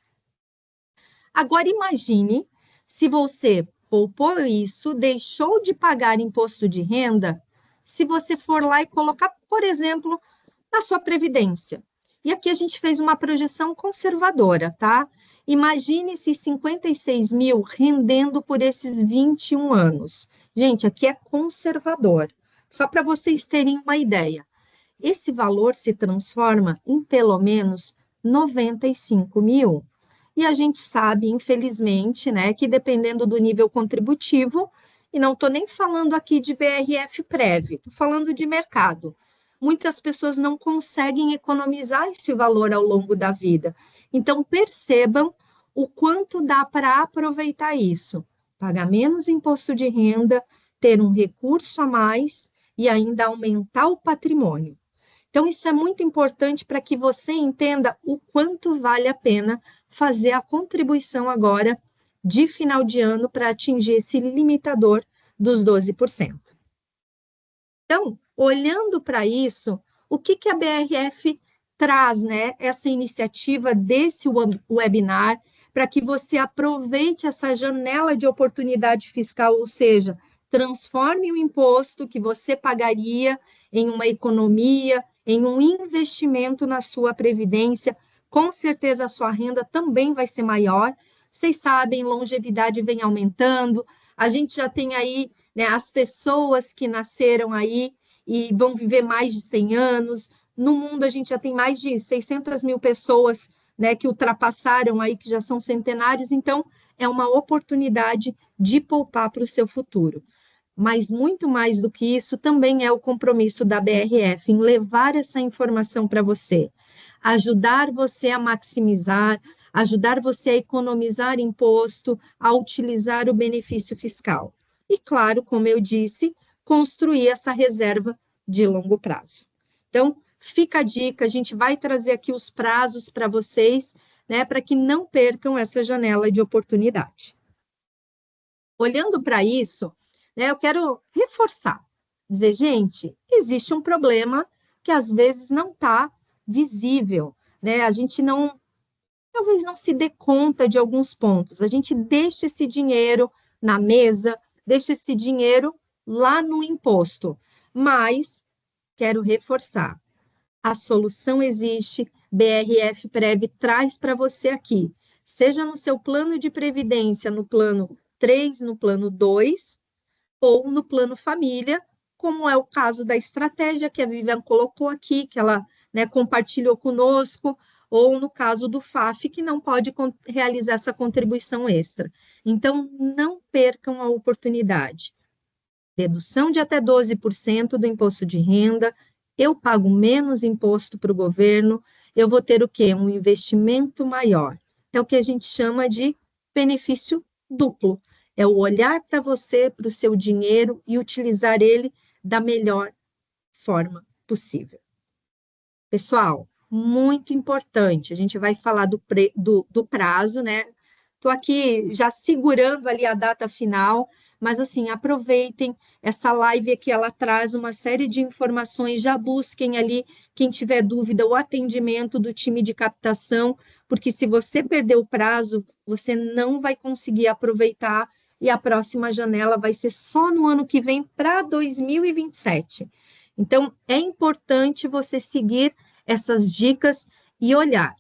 Agora imagine se você poupou isso, deixou de pagar imposto de renda, se você for lá e colocar, por exemplo, na sua previdência. E aqui a gente fez uma projeção conservadora, tá? Imagine se 56 mil rendendo por esses 21 anos. Gente, aqui é conservador. Só para vocês terem uma ideia. Esse valor se transforma em pelo menos 95 mil. E a gente sabe, infelizmente, né, que dependendo do nível contributivo, e não estou nem falando aqui de BRF Prev, estou falando de mercado, muitas pessoas não conseguem economizar esse valor ao longo da vida. Então, percebam o quanto dá para aproveitar isso. Pagar menos imposto de renda, ter um recurso a mais e ainda aumentar o patrimônio. Então, isso é muito importante para que você entenda o quanto vale a pena fazer a contribuição agora de final de ano para atingir esse limitador dos 12%. Então, olhando para isso, o que a BRF traz, né? Essa iniciativa desse webinar para que você aproveite essa janela de oportunidade fiscal, ou seja, transforme o imposto que você pagaria em uma economia, em um investimento na sua previdência, com certeza a sua renda também vai ser maior. Vocês sabem, longevidade vem aumentando, a gente já tem aí, né, as pessoas que nasceram aí e vão viver mais de 100 anos. No mundo, a gente já tem mais de 600 mil pessoas, né, que ultrapassaram aí, que já são centenários. Então, é uma oportunidade de poupar para o seu futuro. Mas muito mais do que isso, também é o compromisso da BRF em levar essa informação para você, ajudar você a maximizar, ajudar você a economizar imposto, a utilizar o benefício fiscal. E, claro, como eu disse, construir essa reserva de longo prazo. Então, fica a dica, a gente vai trazer aqui os prazos para vocês, né, para que não percam essa janela de oportunidade. Olhando para isso, né, eu quero reforçar, dizer, gente, existe um problema que às vezes não está visível, né? A gente talvez não se dê conta de alguns pontos. A gente deixa esse dinheiro na mesa, deixa esse dinheiro lá no imposto. Mas quero reforçar, a solução existe, BRF Prev traz para você aqui, seja no seu plano de previdência, no plano 3, no plano 2, ou no plano família, como é o caso da estratégia que a Vivian colocou aqui, que ela, né, compartilhou conosco, ou no caso do FAF, que não pode realizar essa contribuição extra. Então, não percam a oportunidade. Dedução de até 12% do imposto de renda, eu pago menos imposto para o governo, eu vou ter o quê? Um investimento maior. É o que a gente chama de benefício duplo. É o olhar para você, para o seu dinheiro e utilizar ele da melhor forma possível. Pessoal, muito importante, a gente vai falar do prazo, né? Estou aqui já segurando ali a data final, mas assim, aproveitem, essa live aqui, ela traz uma série de informações, já busquem ali, quem tiver dúvida, o atendimento do time de captação, porque se você perder o prazo, você não vai conseguir aproveitar, e a próxima janela vai ser só no ano que vem, para 2027. Então, é importante você seguir essas dicas e olhar.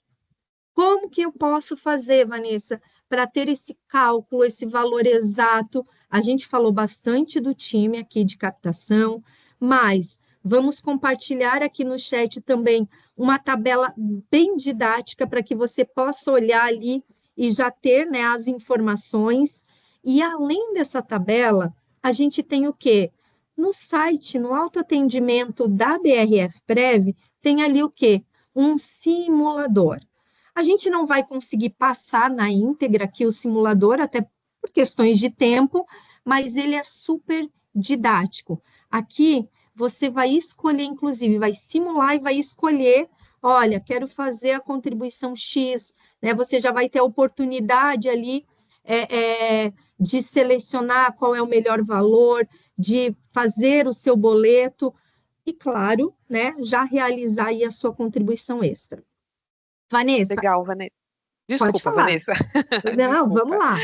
Como que eu posso fazer, Vanessa, para ter esse cálculo, esse valor exato? A gente falou bastante do time aqui de captação, mas vamos compartilhar aqui no chat também uma tabela bem didática para que você possa olhar ali e já ter, né, as informações. E além dessa tabela, a gente tem o quê? No site, no autoatendimento da BRF Prev, tem ali o quê? Um simulador. A gente não vai conseguir passar na íntegra aqui o simulador, até por questões de tempo, mas ele é super didático. Aqui você vai escolher, inclusive, vai simular e vai escolher, olha, quero fazer a contribuição X, né? Você já vai ter a oportunidade ali de selecionar qual é o melhor valor, de fazer o seu boleto e, claro, né, já realizar aí a sua contribuição extra. Vanessa, Legal, Vanessa. pode Desculpa, falar. Vanessa. Não, Desculpa. vamos lá.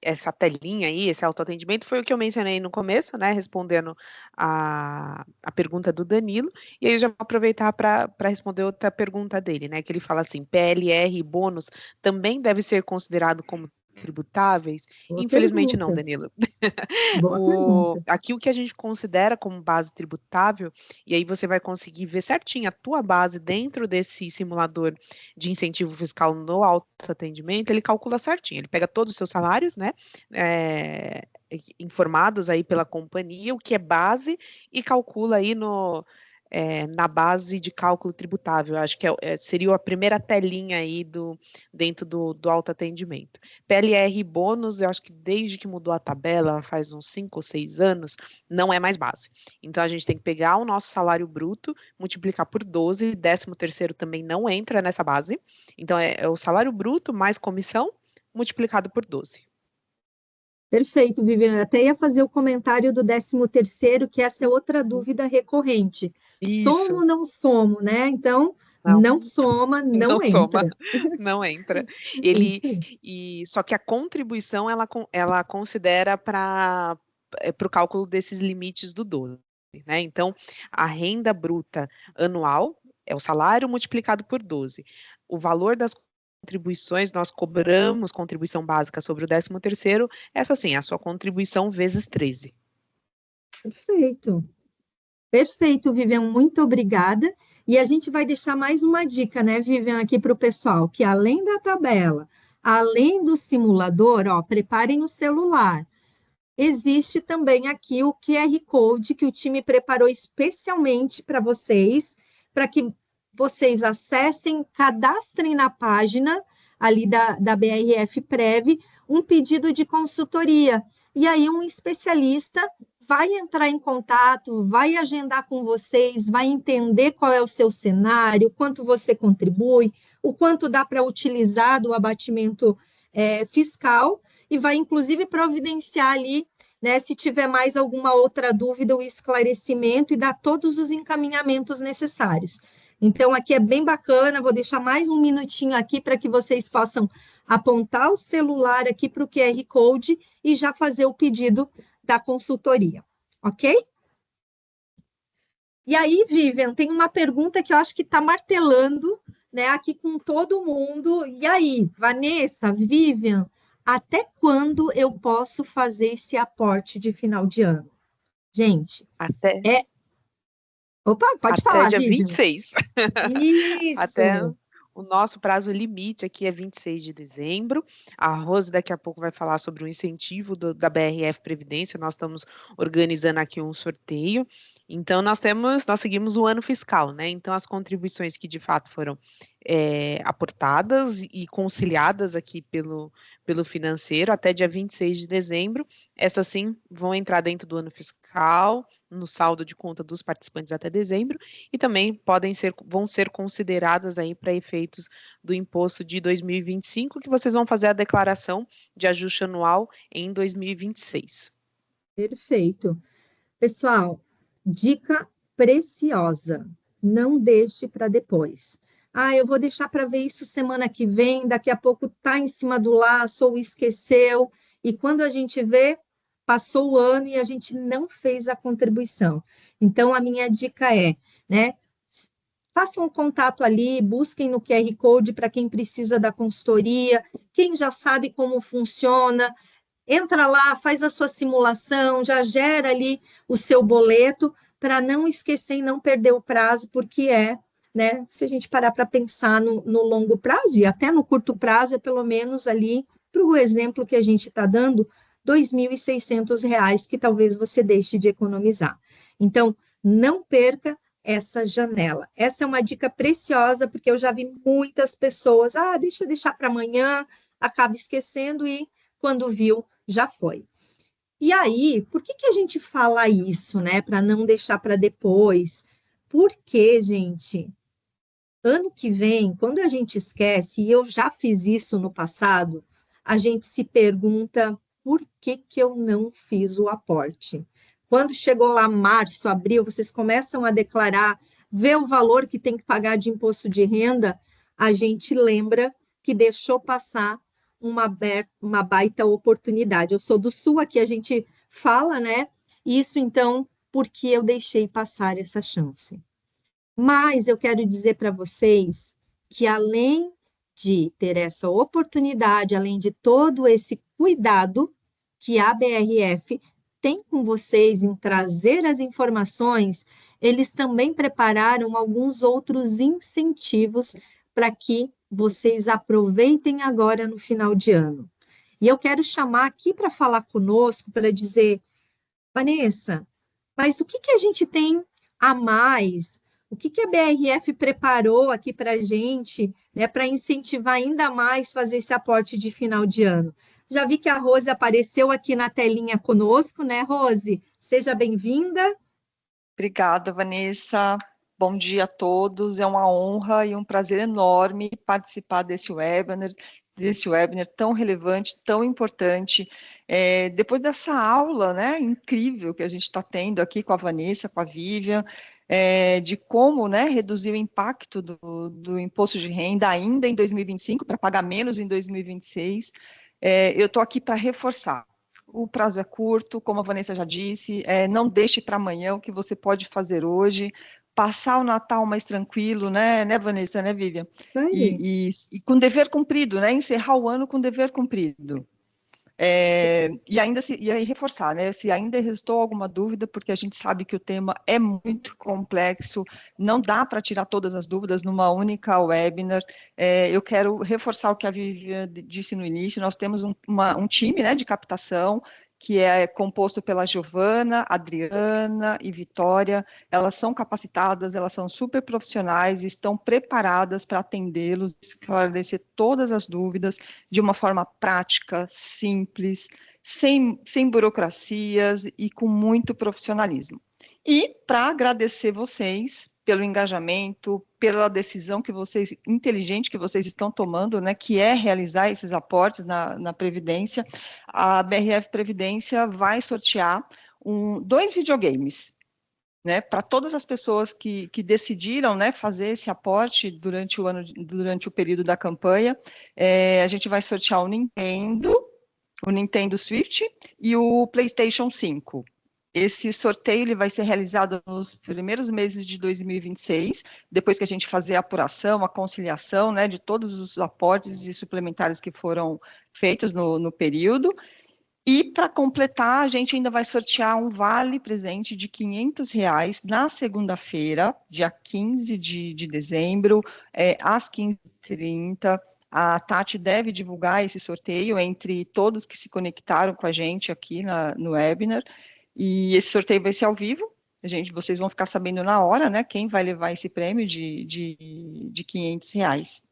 Essa telinha aí, esse autoatendimento, foi o que eu mencionei no começo, né? Respondendo a pergunta do Danilo. E aí eu já vou aproveitar para responder outra pergunta dele, né? Que ele fala assim: PLR e bônus também deve ser considerado como tributáveis? Boa Infelizmente pergunta. não, Danilo. Boa pergunta. Aqui o que a gente considera como base tributável, e aí você vai conseguir ver certinho a tua base dentro desse simulador de incentivo fiscal no autoatendimento, ele calcula certinho, ele pega todos os seus salários, né, informados aí pela companhia, o que é base, e calcula aí na base de cálculo tributável. Acho que seria a primeira telinha aí dentro do autoatendimento. PLR bônus, eu acho que desde que mudou a tabela, faz uns 5 ou 6 anos, não é mais base. Então, a gente tem que pegar o nosso salário bruto, multiplicar por 12, 13º também não entra nessa base. Então, é o salário bruto mais comissão multiplicado por 12. Perfeito, Viviane. Até ia fazer o comentário do 13º, que essa é outra dúvida recorrente. Isso. Somo ou não somo, né? Então, não soma, não entra. Soma, não entra. Só que a contribuição, ela considera para o cálculo desses limites do 12, né? Então, a renda bruta anual é o salário multiplicado por 12. O valor das contribuições, nós cobramos contribuição básica sobre o 13º, essa sim, é a sua contribuição vezes 13. Perfeito. Perfeito, Vivian, muito obrigada. E a gente vai deixar mais uma dica, né, Vivian, aqui para o pessoal, que além da tabela, além do simulador, ó, preparem o celular. Existe também aqui o QR Code que o time preparou especialmente para que vocês acessem, cadastrem na página ali da BRF Prev um pedido de consultoria. E aí um especialista vai entrar em contato, vai agendar com vocês, vai entender qual é o seu cenário, quanto você contribui, o quanto dá para utilizar do abatimento fiscal, e vai, inclusive, providenciar ali, né, se tiver mais alguma outra dúvida, o esclarecimento e dar todos os encaminhamentos necessários. Então, aqui é bem bacana, vou deixar mais um minutinho aqui para que vocês possam apontar o celular aqui para o QR Code e já fazer o pedido da consultoria, ok? E aí, Vivian, tem uma pergunta que eu acho que está martelando, né, aqui com todo mundo. E aí, Vanessa, Vivian, até quando eu posso fazer esse aporte de final de ano? Gente, Até, Opa, pode até falar, dia Vivian. 26. Até Isso, o nosso prazo limite aqui é 26 de dezembro. A Rose daqui a pouco vai falar sobre o incentivo da BRF Previdência. Nós estamos organizando aqui um sorteio. Então, nós seguimos o ano fiscal, né? Então, as contribuições que de fato foram aportadas e conciliadas aqui pelo financeiro até dia 26 de dezembro, essas sim vão entrar dentro do ano fiscal, no saldo de conta dos participantes até dezembro, e também vão ser consideradas aí para efeitos do imposto de 2025, que vocês vão fazer a declaração de ajuste anual em 2026. perfeito. Pessoal, dica preciosa. Não deixe para depois. Ah, eu vou deixar para ver isso semana que vem, daqui a pouco tá em cima do laço ou esqueceu, e quando a gente vê, passou o ano e a gente não fez a contribuição. Então, a minha dica é, né? Façam um contato ali, busquem no QR Code para quem precisa da consultoria, quem já sabe como funciona, entra lá, faz a sua simulação, já gera ali o seu boleto para não esquecer e não perder o prazo, porque né, se a gente parar para pensar no longo prazo e até no curto prazo, é pelo menos ali, para o exemplo que a gente está dando, R$ 2.600 que talvez você deixe de economizar. Então, não perca essa janela. Essa é uma dica preciosa, porque eu já vi muitas pessoas, deixa eu deixar para amanhã, acaba esquecendo e quando viu, já foi. E aí, por que a gente fala isso, né? Para não deixar para depois? Porque, gente, ano que vem, quando a gente esquece, e eu já fiz isso no passado, a gente se pergunta por que eu não fiz o aporte. Quando chegou lá março, abril, vocês começam a declarar, ver o valor que tem que pagar de imposto de renda, a gente lembra que deixou passar uma baita oportunidade. Eu sou do Sul, aqui a gente fala, né? Isso, então, porque eu deixei passar essa chance. Mas eu quero dizer para vocês que, além de ter essa oportunidade, além de todo esse cuidado que a BRF tem com vocês em trazer as informações, eles também prepararam alguns outros incentivos para que vocês aproveitem agora no final de ano. E eu quero chamar aqui para falar conosco, para dizer, Vanessa, mas o que a gente tem a mais? O que a BRF preparou aqui para a gente, né, para incentivar ainda mais fazer esse aporte de final de ano? Já vi que a Rose apareceu aqui na telinha conosco, né, Rose? Seja bem-vinda. Obrigada, Vanessa. Bom dia a todos. É uma honra e um prazer enorme participar desse webinar tão relevante, tão importante. Depois dessa aula, né, incrível que a gente está tendo aqui com a Vanessa, com a Vivian, de como, né, reduzir o impacto do imposto de renda ainda em 2025, para pagar menos em 2026, eu estou aqui para reforçar. O prazo é curto, como a Vanessa já disse, não deixe para amanhã o que você pode fazer hoje, passar o Natal mais tranquilo, né Vanessa, né, Vivian? Isso aí. E com dever cumprido, né? Encerrar o ano com dever cumprido. E aí reforçar, né? Se ainda restou alguma dúvida, porque a gente sabe que o tema é muito complexo, não dá para tirar todas as dúvidas numa única webinar. Eu quero reforçar o que a Vivian disse no início. Nós temos um time, né, de captação que é composto pela Giovana, Adriana e Vitória. Elas são capacitadas, elas são super profissionais, estão preparadas para atendê-los, esclarecer todas as dúvidas de uma forma prática, simples, sem burocracias e com muito profissionalismo. E para agradecer vocês pelo engajamento, pela decisão inteligente que vocês estão tomando, né, que é realizar esses aportes na Previdência, a BRF Previdência vai sortear 2 videogames, né, para todas as pessoas que decidiram, né, fazer esse aporte durante o período da campanha. A gente vai sortear o Nintendo Switch e o PlayStation 5. Esse sorteio ele vai ser realizado nos primeiros meses de 2026, depois que a gente fazer a apuração, a conciliação, né, de todos os aportes e suplementares que foram feitos no período. E para completar, a gente ainda vai sortear um vale presente de R$ 500 na segunda-feira, dia 15 de dezembro, às 15h30. A Tati deve divulgar esse sorteio entre todos que se conectaram com a gente aqui no webinar. E esse sorteio vai ser ao vivo. Vocês vão ficar sabendo na hora, né? Quem vai levar esse prêmio de R$ 500.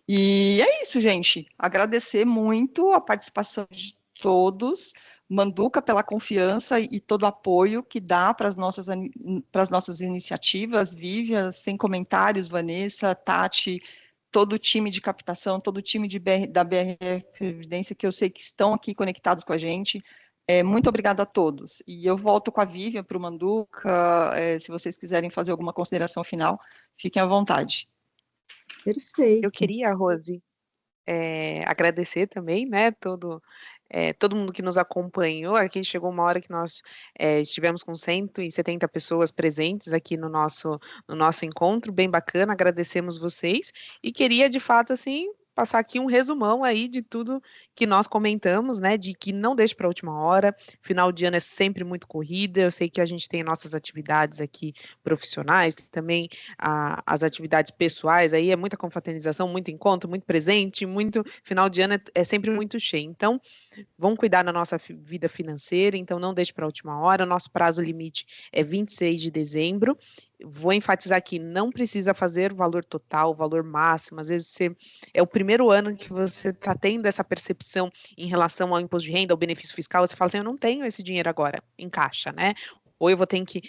E é isso, gente. Agradecer muito a participação de todos, Manduca pela confiança e todo o apoio que dá para as nossas iniciativas, Vivian, sem comentários, Vanessa, Tati, todo o time de captação, todo o time da BRF Previdência, que eu sei que estão aqui conectados com a gente. Muito obrigada a todos. E eu volto com a Vivian para o Manduca, se vocês quiserem fazer alguma consideração final, fiquem à vontade. Perfeito. Eu queria, Rose, agradecer também, né, todo mundo que nos acompanhou. Aqui chegou uma hora que nós estivemos com 170 pessoas presentes aqui no nosso encontro, bem bacana, agradecemos vocês, e queria, de fato, assim, passar aqui um resumão aí de tudo que nós comentamos, né, de que não deixe para a última hora, final de ano é sempre muito corrida, eu sei que a gente tem nossas atividades aqui profissionais, também as atividades pessoais, aí é muita confraternização, muito encontro, muito presente, muito, final de ano é sempre muito cheio, então vamos cuidar da nossa vida financeira, então não deixe para a última hora, o nosso prazo limite é 26 de dezembro, vou enfatizar aqui, não precisa fazer o valor total, o valor máximo, às vezes é o primeiro ano que você está tendo essa percepção em relação ao imposto de renda, ao benefício fiscal, você fala assim, eu não tenho esse dinheiro agora em caixa, né? Ou eu vou ter que,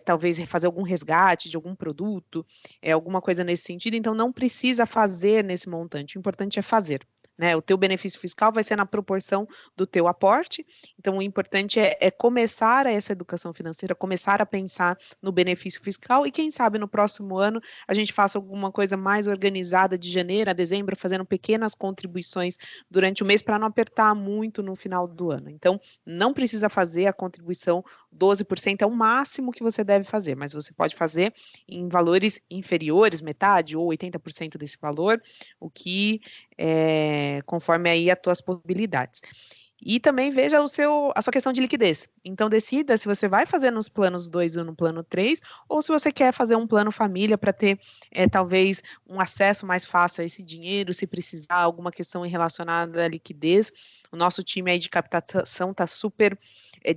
talvez, fazer algum resgate de algum produto, alguma coisa nesse sentido, então não precisa fazer nesse montante, o importante é fazer. Né, o teu benefício fiscal vai ser na proporção do teu aporte, então o importante é começar essa educação financeira, começar a pensar no benefício fiscal e quem sabe no próximo ano a gente faça alguma coisa mais organizada de janeiro a dezembro, fazendo pequenas contribuições durante o mês para não apertar muito no final do ano. Então, não precisa fazer a contribuição 12%, é o máximo que você deve fazer, mas você pode fazer em valores inferiores, metade ou 80% desse valor, o que conforme aí as tuas possibilidades. E também veja a sua questão de liquidez. Então, decida se você vai fazer nos planos 2 ou no plano 3, ou se você quer fazer um plano família para ter, talvez, um acesso mais fácil a esse dinheiro, se precisar alguma questão relacionada à liquidez. O nosso time aí de captação está super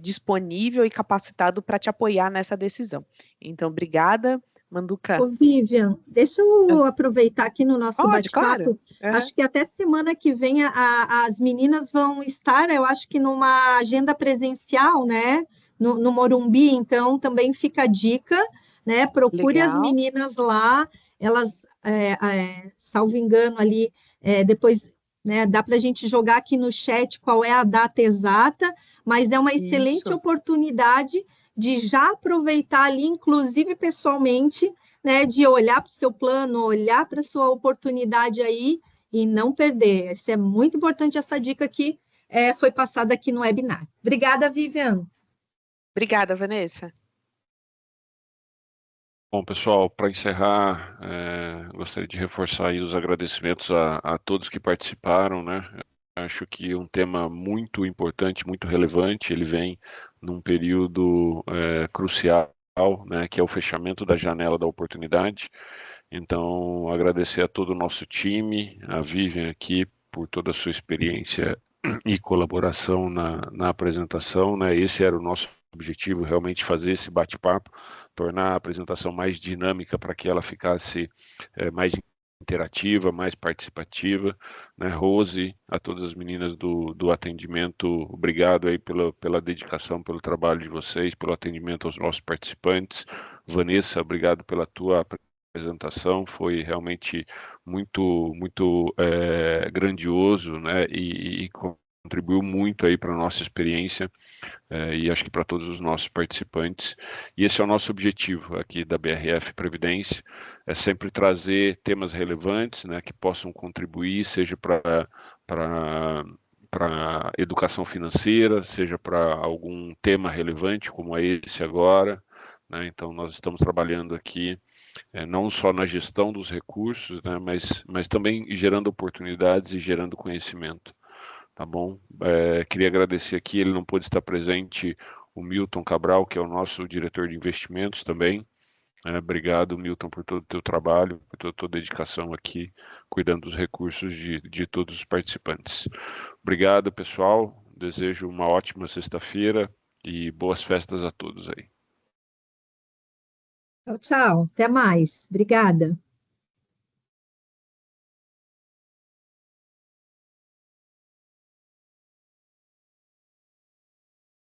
disponível e capacitado para te apoiar nessa decisão. Então, obrigada. Manduca. Ô, Vivian, deixa eu aproveitar aqui no nosso bate-papo. Claro. Acho que até semana que vem as meninas vão estar, eu acho que numa agenda presencial, né? No Morumbi, então também fica a dica, né? Procure as meninas lá, elas, salvo engano, ali, depois, né, dá para a gente jogar aqui no chat qual é a data exata, mas é uma excelente oportunidade de já aproveitar ali, inclusive pessoalmente, né, de olhar para o seu plano, olhar para a sua oportunidade aí e não perder. Isso é muito importante, essa dica que foi passada aqui no webinar. Obrigada, Vivian. Obrigada, Vanessa. Bom, pessoal, para encerrar, gostaria de reforçar aí os agradecimentos a todos que participaram, né? Acho que um tema muito importante, muito relevante, ele vem num período crucial, né, que é o fechamento da janela da oportunidade. Então, agradecer a todo o nosso time, a Vivian aqui, por toda a sua experiência e colaboração na apresentação, né? Esse era o nosso objetivo, realmente fazer esse bate-papo, tornar a apresentação mais dinâmica para que ela ficasse mais interativa, mais participativa, né? Rose, a todas as meninas do atendimento, obrigado aí pela dedicação, pelo trabalho de vocês, pelo atendimento aos nossos participantes. Vanessa, obrigado pela tua apresentação, foi realmente muito grandioso, né? E contribuiu muito aí para a nossa experiência e acho que para todos os nossos participantes. E esse é o nosso objetivo aqui da BRF Previdência, é sempre trazer temas relevantes, né, que possam contribuir, seja para educação financeira, seja para algum tema relevante como é esse agora, né? Então nós estamos trabalhando aqui não só na gestão dos recursos, né, mas também gerando oportunidades e gerando conhecimento. tá bom? Queria agradecer aqui, ele não pôde estar presente, o Milton Cabral, que é o nosso diretor de investimentos também. Obrigado, Milton, por todo o teu trabalho, por toda a tua dedicação aqui, cuidando dos recursos de todos os participantes. Obrigado, pessoal. Desejo uma ótima sexta-feira e boas festas a todos aí. Tchau, tchau. Até mais. Obrigada.